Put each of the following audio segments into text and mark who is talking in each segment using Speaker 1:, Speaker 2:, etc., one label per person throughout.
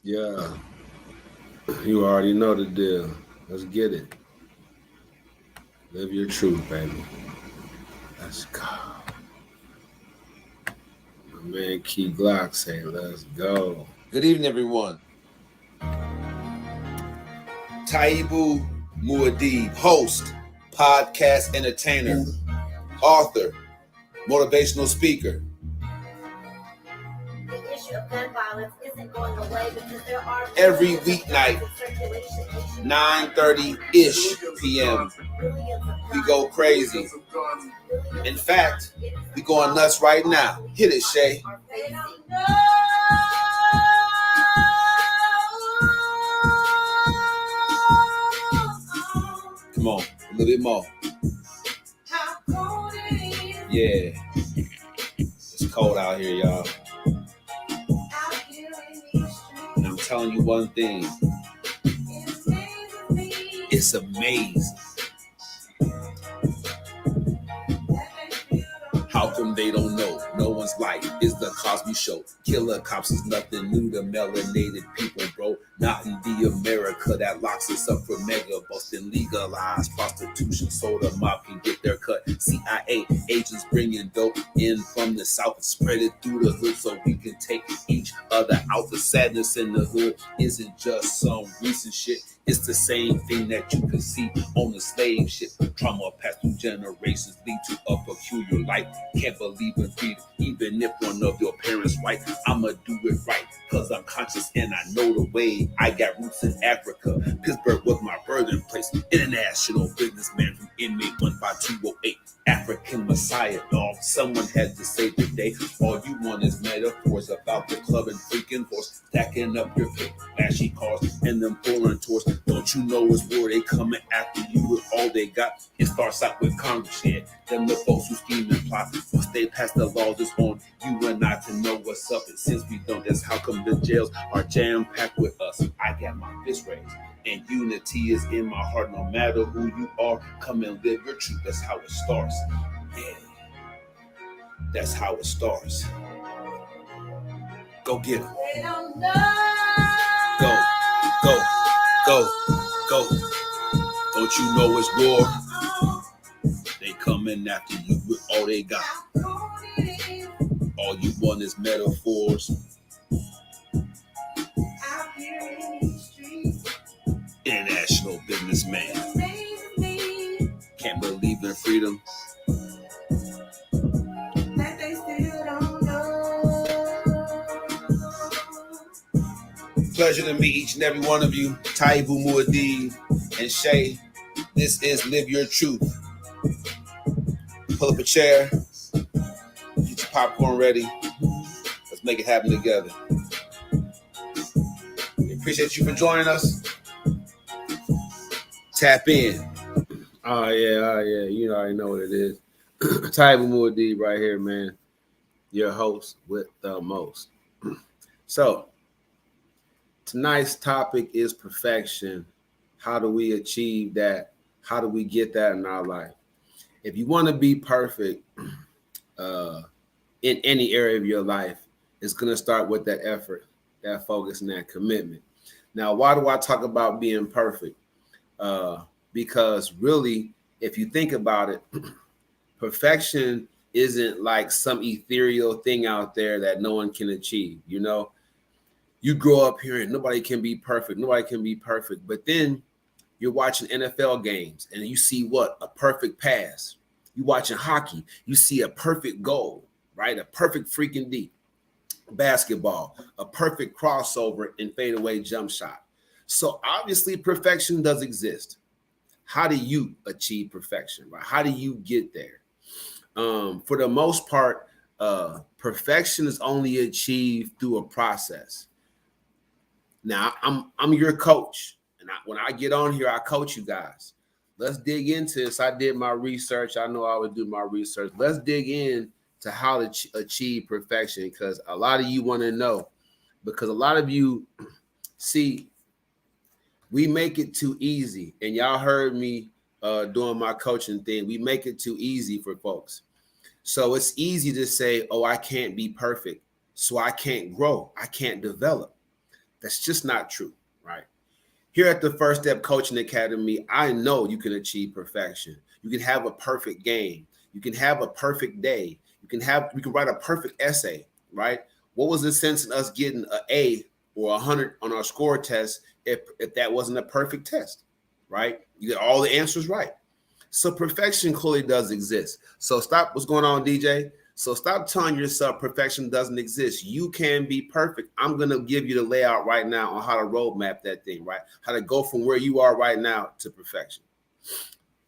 Speaker 1: Yeah, you already know the deal. Let's get it. Live your truth, baby. Let's go. My man Key Glock say, let's go.
Speaker 2: Good evening, everyone. Taibu Muad'Dib, host, podcast entertainer, author, motivational speaker.
Speaker 3: The issue of gun violence isn't going away because there are
Speaker 2: every weeknight, 9:30-ish p.m. We go crazy. In fact, we going nuts right now. Hit it, Shay. Come on, a little bit more. Yeah. It's cold out here, y'all. And I'm telling you one thing. It's amazing. How come they don't know? No one's life is the Cosby Show. Killer cops is nothing new to melanated people, bro. Not in the America that locks us up for mega busting, legalized prostitution so the mob can get their cut. CIA agents bringing dope in from the south and spread it through the hood so we can take each other out. The sadness in the hood isn't just some recent shit. It's the same thing that you can see on the slave ship. Trauma passed through generations lead to a peculiar life. Can't believe in freedom, even if one of your parents right. I'ma do it right, cause I'm conscious and I know the way. I got roots in Africa. Pittsburgh was my birthing place. International businessman from inmate 15208. African Messiah, dog. Someone had to save the day. All you want is metaphors about the club and freaking horse. Stacking up your pay, flashy cars, and them foreign tours. Don't you know it's war? They coming after you with all they got. It starts out with Congress, yeah. Them the folks who scheme and plot. Once they pass the laws, it's on you and I to know what's up. And since we don't, that's how come the jails are jam-packed with us. I got my fist raised. And unity is in my heart. No matter who you are, come and live your truth. That's how it starts. Yeah. That's how it starts. Go get them. Go, go, go, go. Don't you know it's war? They coming after you with all they got. All you want is metaphors. International businessman. Can't believe in freedom. Pleasure to meet each and every one of you. Taibu Muad'Dib and Shay. This is Live Your Truth. Pull up a chair. Get your popcorn ready. Let's make it happen together. We appreciate you for joining us. Tap in.
Speaker 1: Oh yeah. You already know what it is. Taibu Muad'Dib right here, man. Your host with the most. So, tonight's topic is perfection. How do we achieve that? How do we get that in our life? If you want to be perfect in any area of your life, it's going to start with that effort, that focus, and that commitment. Now, why do I talk about being perfect? Because really, if you think about it, perfection isn't like some ethereal thing out there that no one can achieve. You know, you grow up hearing nobody can be perfect, nobody can be perfect. But then you're watching NFL games and you see what? A perfect pass. You're watching hockey, you see a perfect goal, right? A perfect freaking D. Basketball, a perfect crossover and fadeaway jump shot. So obviously perfection does exist. How do you achieve perfection, right? How do you get there? For the most part, perfection is only achieved through a process. Now, I'm your coach, and when I get on here, I coach you guys. Let's dig into this. I did my research. I know I would do my research. Let's dig in to how to achieve perfection, because a lot of you want to know. Because a lot of you see, we make it too easy, and y'all heard me doing my coaching thing. We make it too easy for folks. So it's easy to say, oh, I can't be perfect, so I can't grow, I can't develop. That's just not true, right? Here at the First Step Coaching Academy, I know you can achieve perfection. You can have a perfect game. You can have a perfect day. You can write a perfect essay, right? What was the sense in us getting an A or 100 on our score test if that wasn't a perfect test, right? You get all the answers right. So perfection clearly does exist. So stop. What's going on, DJ? So stop telling yourself perfection doesn't exist. You can be perfect. I'm going to give you the layout right now on how to roadmap that thing, right? How to go from where you are right now to perfection.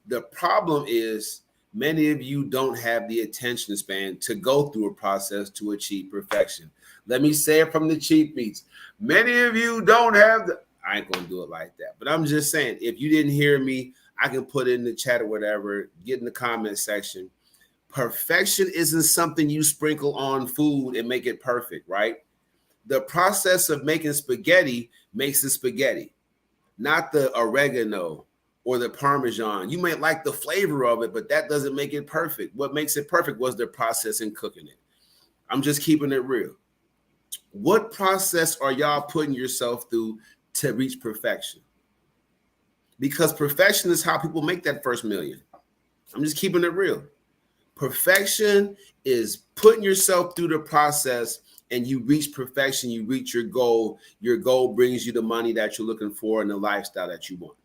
Speaker 1: The problem is many of you don't have the attention span to go through a process to achieve perfection. Let me say it from the cheap meats. Many of you don't have the, I ain't going to do it like that, but I'm just saying, if you didn't hear me, I can put it in the chat or whatever, get in the comment section. Perfection isn't something you sprinkle on food and make it perfect, right? The process of making spaghetti makes it spaghetti, not the oregano or the Parmesan. You may like the flavor of it, but that doesn't make it perfect. What makes it perfect was the process in cooking it. I'm just keeping it real. What process are y'all putting yourself through to reach perfection? Because perfection is how people make that first million. I'm just keeping it real. Perfection is putting yourself through the process and you reach perfection, you reach your goal. Your goal brings you the money that you're looking for and the lifestyle that you want.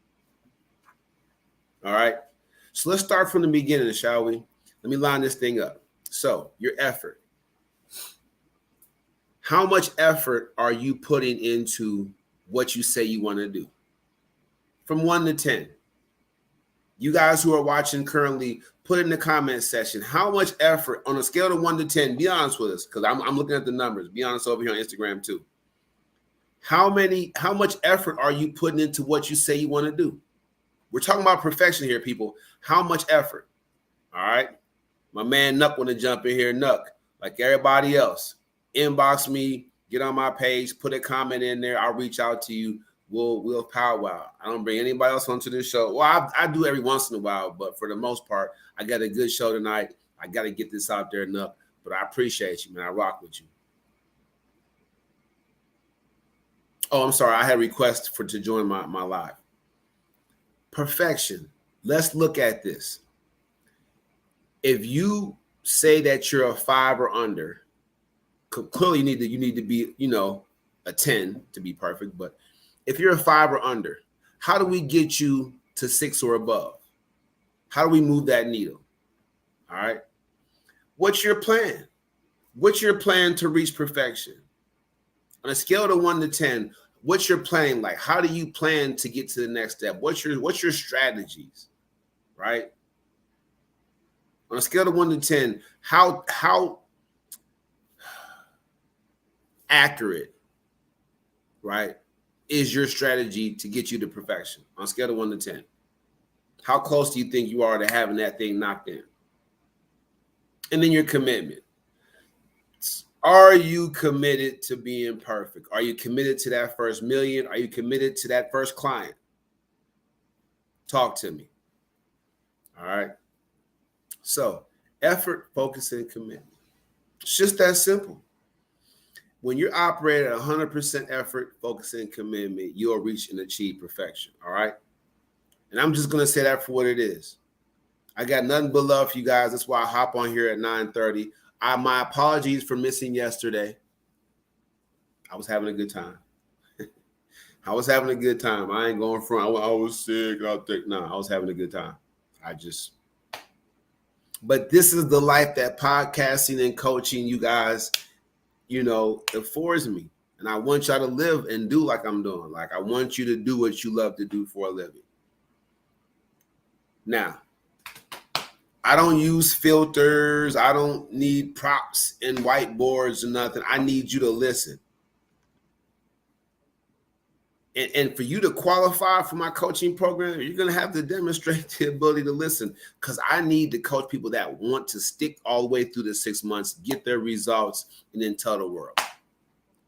Speaker 1: All right. So let's start from the beginning, shall we? Let me line this thing up. So your effort. How much effort are you putting into what you say you want to do? From 1 to 10. You guys who are watching currently, put in the comment section, how much effort on a scale of 1 to 10, be honest with us, because I'm looking at the numbers. Be honest over here on Instagram too. How much effort are you putting into what you say you want to do? We're talking about perfection here, people. How much effort? All right. My man Nuck want to jump in here. Nuck, like everybody else, inbox me, get on my page, put a comment in there. I'll reach out to you. We'll powwow. I don't bring anybody else onto this show. Well, I do every once in a while, but for the most part, I got a good show tonight. I got to get this out there enough, but I appreciate you, man. I rock with you. Oh, I'm sorry. I had a request to join my live. Perfection. Let's look at this. If you say that you're a 5 or under, clearly you need to be, a 10 to be perfect, but if you're a 5 or under, how do we get you to 6 or above? How do we move that needle? All right. What's your plan? What's your plan to reach perfection? On a scale of 1 to 10, what's your plan like? How do you plan to get to the next step? What's your strategies? Right? On a scale of 1 to 10, how accurate, right, is your strategy to get you to perfection on a scale of 1 to 10? How close do you think you are to having that thing knocked in? And then your commitment. Are you committed to being perfect? Are you committed to that first million? Are you committed to that first client? Talk to me. All right. So effort, focus, and commitment. It's just that simple. When you're operating at 100% effort, focus, and commitment, you'll reach and achieve perfection. All right. And I'm just going to say that for what it is. I got nothing but love for you guys. That's why I hop on here at 9:30. My apologies for missing yesterday. I was having a good time. I was having a good time. I ain't going front. I was sick. I was having a good time. But this is the life that podcasting and coaching you guys, affords me. And I want y'all to live and do like I'm doing. Like I want you to do what you love to do for a living. Now, I don't use filters. I don't need props and whiteboards or nothing. I need you to listen. And for you to qualify for my coaching program, you're going to have to demonstrate the ability to listen, because I need to coach people that want to stick all the way through the 6 months, get their results, and then tell the world.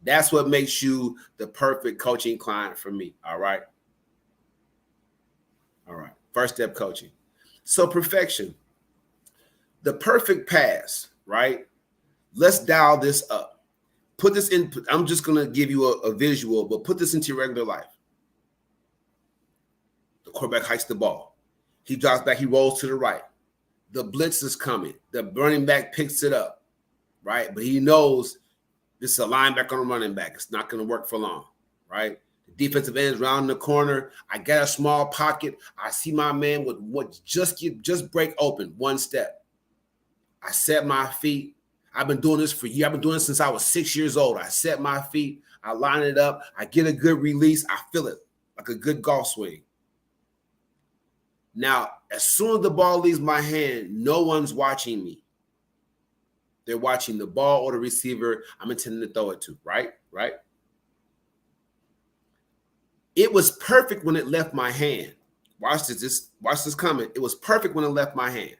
Speaker 1: That's what makes you the perfect coaching client for me. All right. All right. First step coaching. So perfection. The perfect pass, right? Let's dial this up. Put this in. I'm just gonna give you a visual, but put this into your regular life. The quarterback hikes the ball. He drops back. He rolls to the right. The blitz is coming. The running back picks it up, right? But he knows this is a linebacker on a running back. It's not going to work for long, right? The defensive end is round the corner. I get a small pocket. I see my man with what just break open one step. I set my feet. I've been doing this for years. I've been doing this since I was 6 years old. I set my feet. I line it up. I get a good release. I feel it like a good golf swing. Now, as soon as the ball leaves my hand, no one's watching me. They're watching the ball or the receiver I'm intending to throw it to, right? Right? It was perfect when it left my hand. Watch this coming. It was perfect when it left my hand.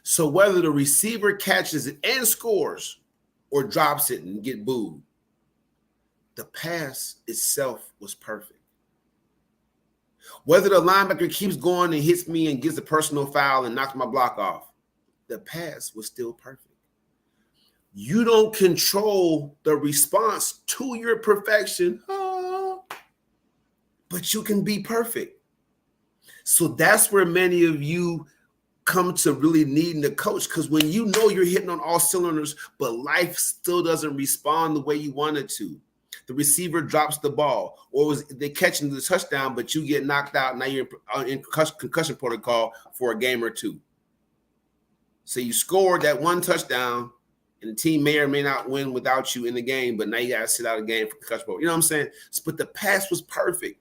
Speaker 1: So whether the receiver catches it and scores or drops it and get booed, the pass itself was perfect. Whether the linebacker keeps going and hits me and gets a personal foul and knocks my block off, the pass was still perfect. You don't control the response to your perfection, but you can be perfect. So that's where many of you come to really needing a coach, because when you know you're hitting on all cylinders, but life still doesn't respond the way you want it to. The receiver drops the ball, or they catching the touchdown, but you get knocked out. Now you're in concussion protocol for a game or two. So you scored that one touchdown, and the team may or may not win without you in the game, but now you got to sit out a game for concussion protocol. You know what I'm saying? But the pass was perfect.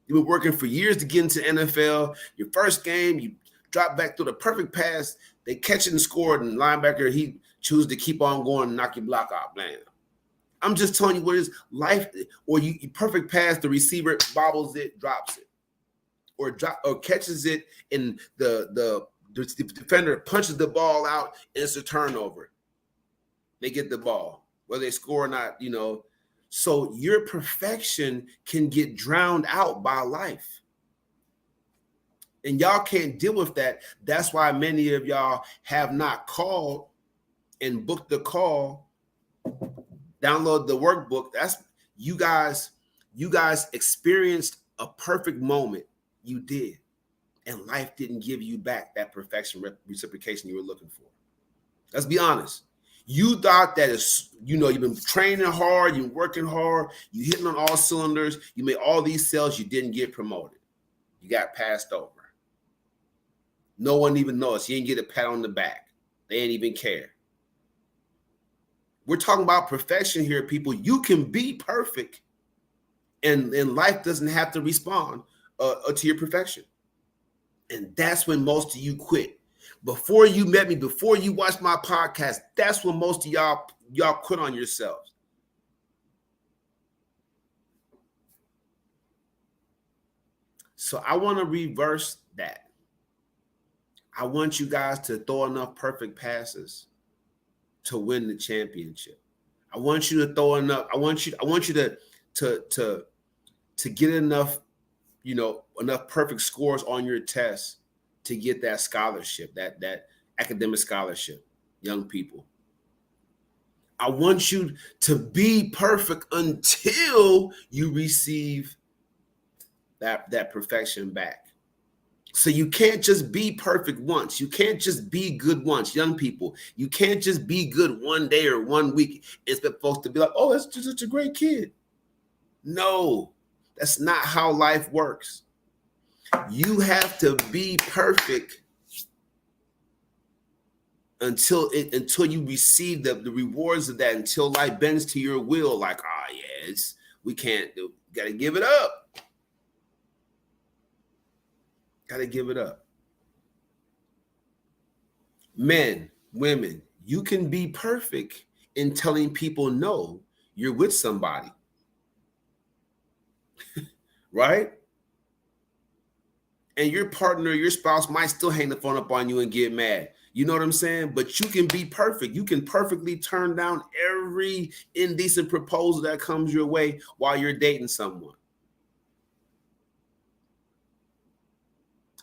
Speaker 1: You've been working for years to get into NFL. Your first game, you drop back through the perfect pass. They catch it and score, and linebacker, he chooses to keep on going and knock your block out, man. I'm just telling you what it is. Life, or you perfect pass, the receiver bobbles it, drops it, or catches it, and the defender punches the ball out, and it's a turnover. They get the ball, whether they score or not, you know. So your perfection can get drowned out by life. And y'all can't deal with that. That's why many of y'all have not called and booked the call. Download the workbook. That's you guys experienced a perfect moment. You did. And life didn't give you back that perfection reciprocation you were looking for. Let's be honest. You thought that you've been training hard, you've been working hard, you hitting on all cylinders, you made all these sales, you didn't get promoted. You got passed over. No one even noticed. You didn't get a pat on the back. They didn't even care. We're talking about perfection here, people. You can be perfect, and life doesn't have to respond to your perfection. And that's when most of you quit. Before you met me, before you watched my podcast, that's when most of y'all quit on yourselves. So I want to reverse that. I want you guys to throw enough perfect passes to win the championship. I want you to throw enough. I want you to get enough, enough perfect scores on your test to get that scholarship, that academic scholarship, young people. I want you to be perfect until you receive that perfection back. So you can't just be perfect once. You can't just be good once, young people. You can't just be good one day or 1 week and expect folks to be like, oh, that's just such a great kid. No, that's not how life works. You have to be perfect until you receive the rewards of that, until life bends to your will, like, we can't do, gotta give it up. Gotta give it up. Men, women, you can be perfect in telling people no, you're with somebody. Right? And your partner, your spouse might still hang the phone up on you and get mad. You know what I'm saying? But you can be perfect. You can perfectly turn down every indecent proposal that comes your way while you're dating someone.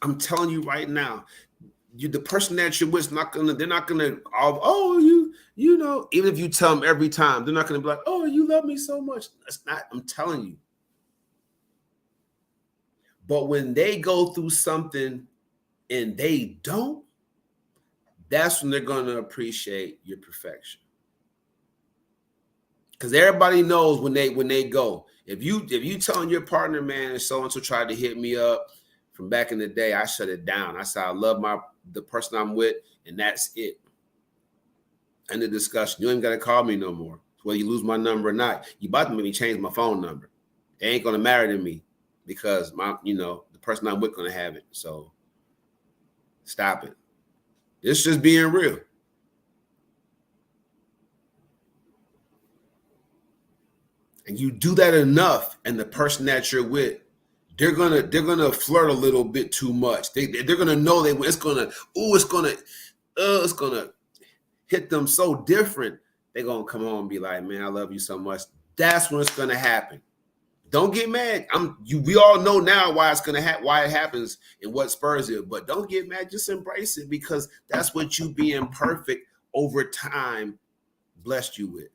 Speaker 1: I'm telling you right now, the person that you're with is they're not gonna, You know, even if you tell them every time, they're not going to be like, oh, you love me so much. That's not, I'm telling you. But when they go through something and they don't, that's when they're going to appreciate your perfection. Because everybody knows when they go. If you telling your partner, man, so and so tried to hit me up from back in the day, I shut it down. I said I love the person I'm with, and that's it. End of discussion. You ain't got to call me no more. Whether you lose my number or not, you about to make me change my phone number. It ain't gonna matter to me because the person I'm with gonna have it. So stop it. It's just being real. And you do that enough, and the person that you're with, they're gonna flirt a little bit too much. They're gonna know it's gonna hit them so different. They're gonna come on and be like, man, I love you so much. That's when it's gonna happen. Don't get mad. We all know now why it's gonna why it happens and what spurs it. But don't get mad. Just embrace it because that's what you being perfect over time blessed you with.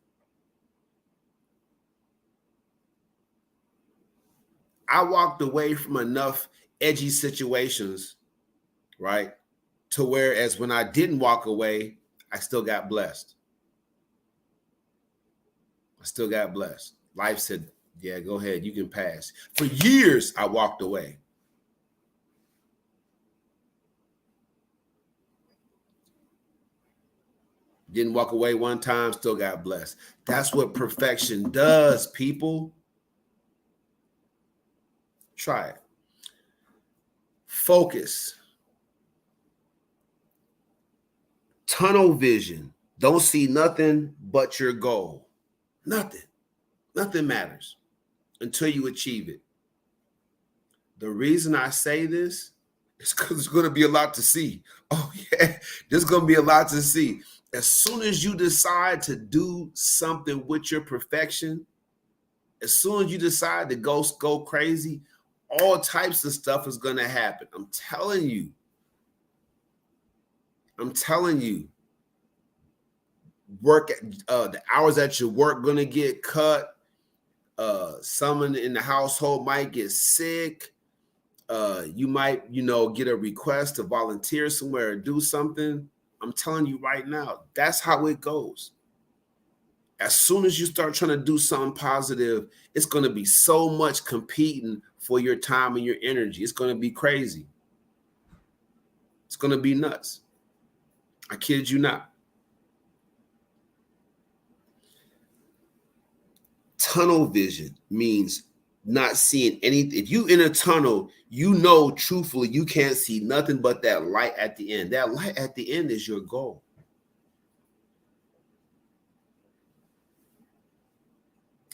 Speaker 1: I walked away from enough edgy situations, right? To whereas when I didn't walk away, I still got blessed. I still got blessed. Life said, yeah, go ahead. You can pass. For years, I walked away. Didn't walk away one time, still got blessed. That's what perfection does, people. Try it. Focus. Tunnel vision. Don't see nothing but your goal. Nothing. Nothing matters until you achieve it. The reason I say this is because there's going to be a lot to see. Oh, yeah, there's going to be a lot to see. As soon as you decide to do something with your perfection, as soon as you decide to go crazy, all types of stuff is going to happen. I'm telling you. Work the hours at your work going to get cut. Someone in the household might get sick. You might, get a request to volunteer somewhere or do something. I'm telling you right now, that's how it goes. As soon as you start trying to do something positive, it's going to be so much competing for your time and your energy. It's going to be crazy. It's going to be nuts. I kid you not. Tunnel vision means not seeing anything. If you in a tunnel, truthfully, you can't see nothing but that light at the end. That light at the end is your goal.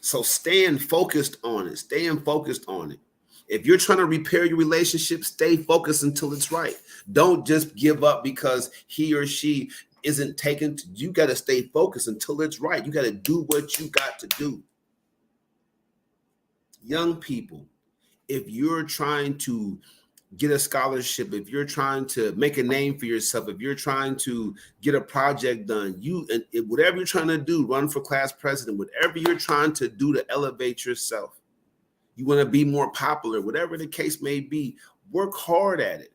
Speaker 1: So staying focused on it. If you're trying to repair your relationship, stay focused until it's right. Don't just give up because he or she isn't taken. You got to stay focused until it's right. You got to do what you got to do. Young people, if you're trying to get a scholarship, if you're trying to make a name for yourself, if you're trying to get a project done, whatever you're trying to do, run for class president, whatever you're trying to do to elevate yourself, you want to be more popular, whatever the case may be, work hard at it.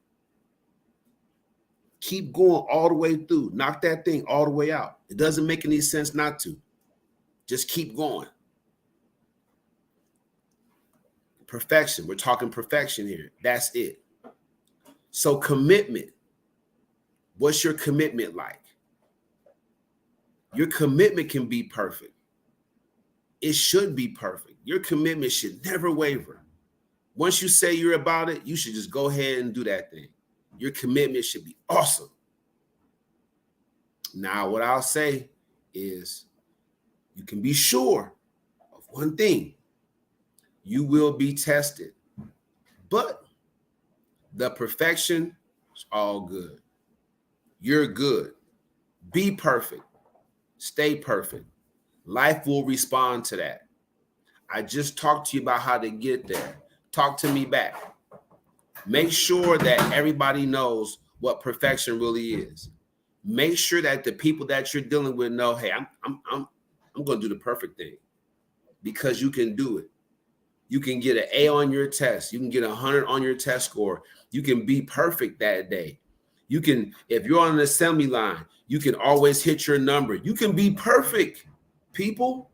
Speaker 1: Keep going all the way through. Knock that thing all the way out. It doesn't make any sense not to. Just keep going. Perfection. We're talking perfection here. That's it. So commitment. What's your commitment like? Your commitment can be perfect. It should be perfect. Your commitment should never waver. Once you say you're about it, you should just go ahead and do that thing. Your commitment should be awesome. Now, what I'll say is you can be sure of one thing. You will be tested, but the perfection is all good. You're good. Be perfect. Stay perfect. Life will respond to that. I just talked to you about how to get there. Talk to me back. Make sure that everybody knows what perfection really is. Make sure that the people that you're dealing with know, hey, I'm going to do the perfect thing, because you can do it. You can get an A on your test. You can get 100 on your test score. You can be perfect that day. You can, if you're on an assembly line, you can always hit your number. You can be perfect, people.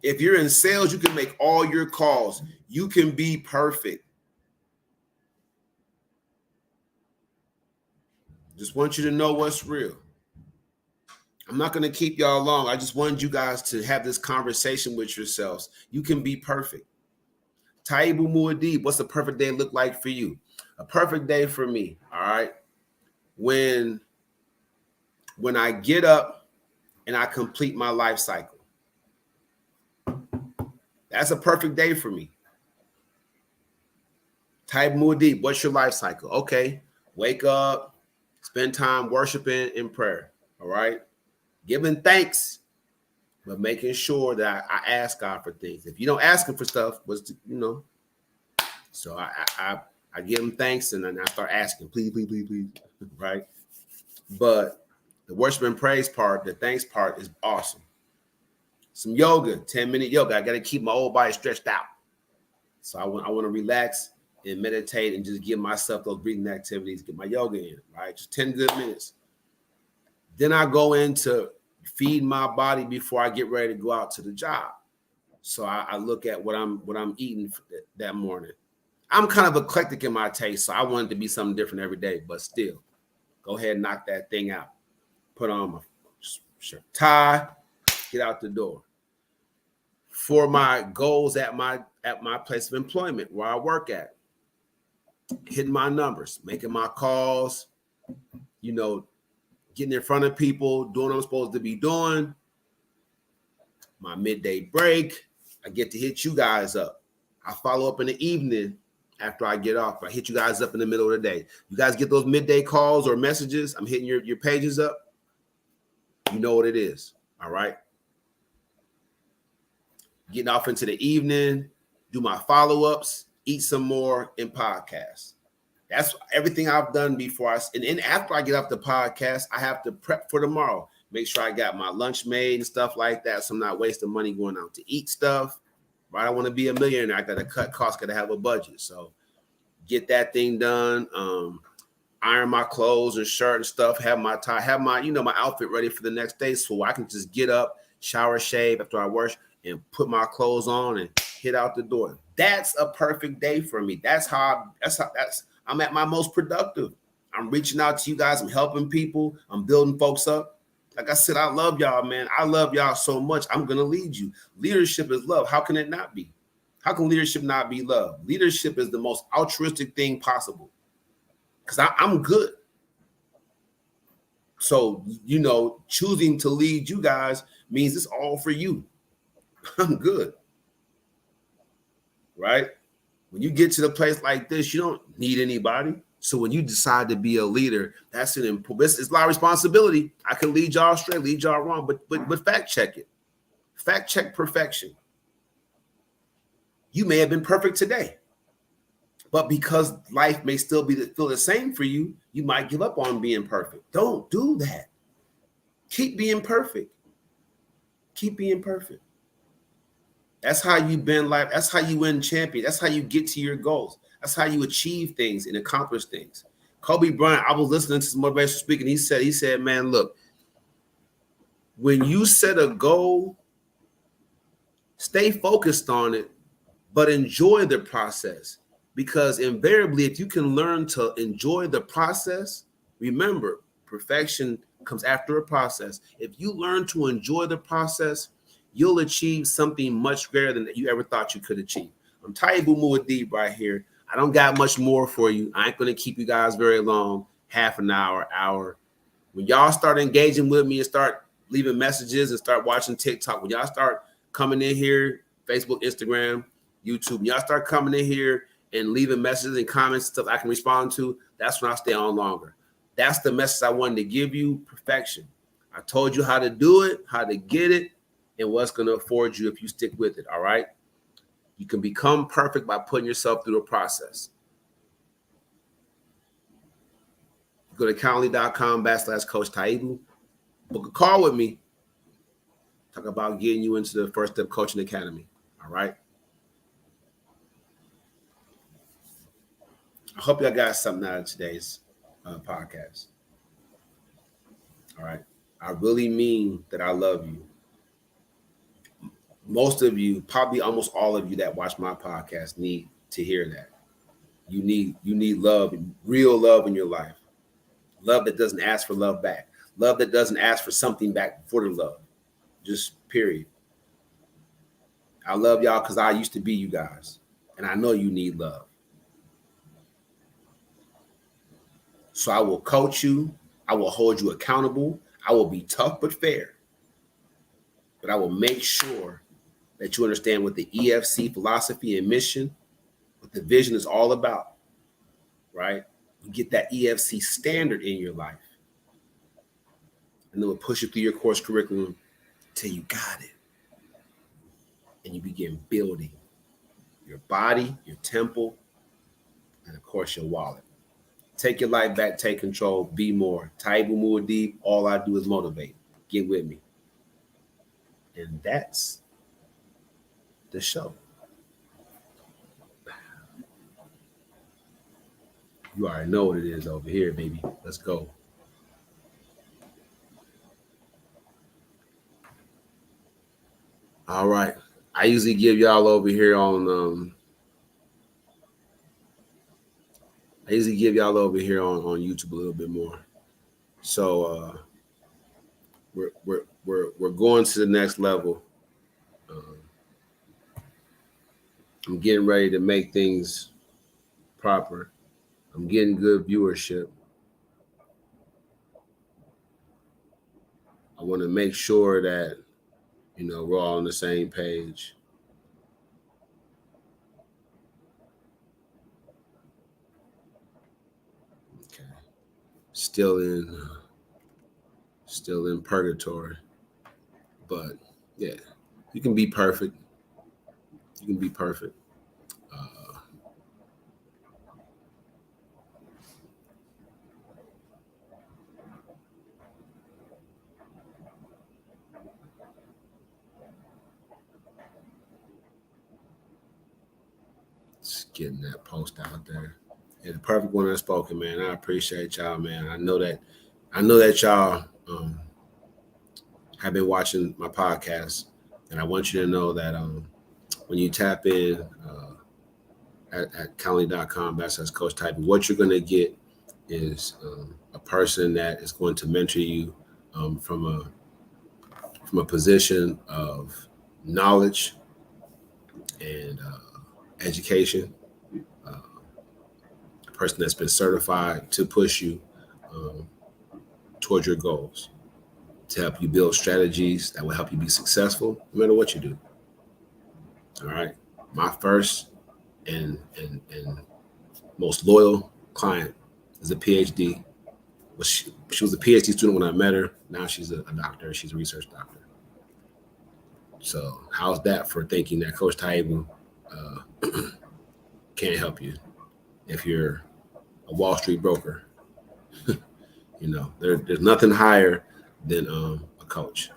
Speaker 1: If you're in sales, you can make all your calls. You can be perfect. Just want you to know what's real. I'm not going to keep y'all long. I just wanted you guys to have this conversation with yourselves. You can be perfect. Taibu Muad'Dib, what's a perfect day look like for you? A perfect day for me, all right? When I get up and I complete my life cycle. That's a perfect day for me. Taibu Muad'Dib, what's your life cycle? Okay, wake up, spend time worshiping in prayer, all right? Giving thanks, but making sure that I ask God for things. If you don't ask him for stuff, so I give him thanks, and then I start asking, please, please, please, please, right? But the worship and praise part, the thanks part is awesome. Some yoga, 10-minute yoga. I got to keep my whole body stretched out. So I want to relax and meditate and just give myself those breathing activities, get my yoga in, right? Just 10 good minutes. Then I go into feed my body before I get ready to go out to the job. So I look at what I'm eating that morning. I'm kind of eclectic in my taste, so I want it to be something different every day, but still, go ahead and knock that thing out. Put on my shirt, tie, get out the door. For my goals at my place of employment, where I work at, hitting my numbers, making my calls, getting in front of people, doing what I'm supposed to be doing. My midday break, I get to hit you guys up. I follow up in the evening after I get off. I hit you guys up in the middle of the day. You guys get those midday calls or messages. I'm hitting your pages up. You know what it is. All right. Getting off into the evening, do my follow-ups, eat some more, and podcast. That's everything I've done before. And after I get off the podcast, I have to prep for tomorrow. Make sure I got my lunch made and stuff like that, so I'm not wasting money going out to eat stuff. Right? I want to be a millionaire. I got to cut costs, got to have a budget. So get that thing done. Iron my clothes and shirt and stuff. Have my tie, have my my outfit ready for the next day, so I can just get up, shower, shave after I work, and put my clothes on and hit out the door. That's a perfect day for me. That's I'm at my most productive. I'm reaching out to you guys. I'm helping people. I'm building folks up. Like I said, I love y'all, man. I love y'all so much. I'm going to lead you. Leadership is love. How can it not be? How can leadership not be love? Leadership is the most altruistic thing possible, because I'm good. So, choosing to lead you guys means it's all for you. I'm good. Right? When you get to the place like this, you don't need anybody. So when you decide to be a leader, it's a lot of responsibility. I can lead y'all straight, lead y'all wrong, but fact check it. Fact check perfection. You may have been perfect today, but because life may still feel the same for you, you might give up on being perfect. Don't do that. Keep being perfect. Keep being perfect. That's how you bend life. That's how you win champion. That's how you get to your goals. That's how you achieve things and accomplish things. Kobe Bryant, I was listening to some motivational speaking. He said, man, look, when you set a goal, stay focused on it, but enjoy the process. Because invariably, if you can learn to enjoy the process, remember, perfection comes after a process. If you learn to enjoy the process, you'll achieve something much greater than you ever thought you could achieve. I'm Taibu Muad'Dib right here. I don't got much more for you. I ain't going to keep you guys very long, half an hour. When y'all start engaging with me and start leaving messages and start watching TikTok, when y'all start coming in here, Facebook, Instagram, YouTube, when y'all start coming in here and leaving messages and comments, stuff I can respond to, that's when I stay on longer. That's the message I wanted to give you, perfection. I told you how to do it, how to get it, and what's going to afford you if you stick with it, all right? You can become perfect by putting yourself through a process. Go to calendly.com/Coach Taibu. Book a call with me. Talk about getting you into the First Step Coaching Academy. All right. I hope y'all got something out of today's podcast. All right. I really mean that I love you. Most of you, probably almost all of you that watch my podcast need to hear that. You need love, real love in your life. Love that doesn't ask for love back. Love that doesn't ask for something back for the love. Just period. I love y'all because I used to be you guys. And I know you need love. So I will coach you. I will hold you accountable. I will be tough but fair. But I will make sure that you understand what the EFC philosophy and mission, what the vision is all about, right? You get that EFC standard in your life. And then we'll push you through your course curriculum till you got it. And you begin building your body, your temple, and of course your wallet. Take your life back, take control, be more. Taibu Muad'Dib, all I do is motivate. Get with me. And that's the show. You already know what it is over here, baby. Let's go. All right. I usually give y'all over here on YouTube a little bit more. So we're going to the next level. I'm getting ready to make things proper. I'm getting good viewership. I want to make sure that, we're all on the same page. Okay. Still in purgatory. But yeah, you can be perfect. You can be perfect. Just getting that post out there. Yeah, the perfect one unspoken, man. I appreciate y'all, man. I know that y'all have been watching my podcast, and I want you to know that when you tap in at calendly.com/Coach Type, what you're going to get is a person that is going to mentor you from a position of knowledge and education, a person that's been certified to push you towards your goals, to help you build strategies that will help you be successful no matter what you do. All right. My first and most loyal client is a PhD. She was a PhD student when I met her. Now she's a doctor. She's a research doctor. So how's that for thinking that Coach Taibu can't help you if you're a Wall Street broker? There's nothing higher than a coach,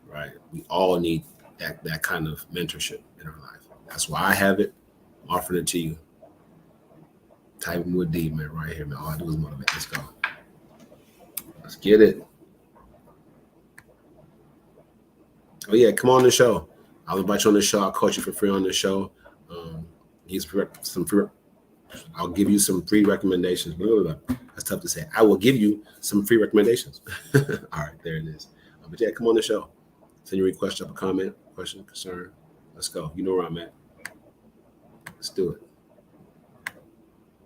Speaker 1: right? We all need that kind of mentorship in our life. That's why I have it. I'm offering it to you. Taibu Muad'Dib, man, right here, man. All I do is motivate. Let's go. Let's get it. Oh yeah, come on the show. I'll invite you on the show. I'll coach you for free on the show. I'll give you some free recommendations. That's tough to say. I will give you some free recommendations. All right, there it is. But yeah, come on the show. Send your request, up a comment, question, concern. Let's go. You know where I'm at. Let's do it.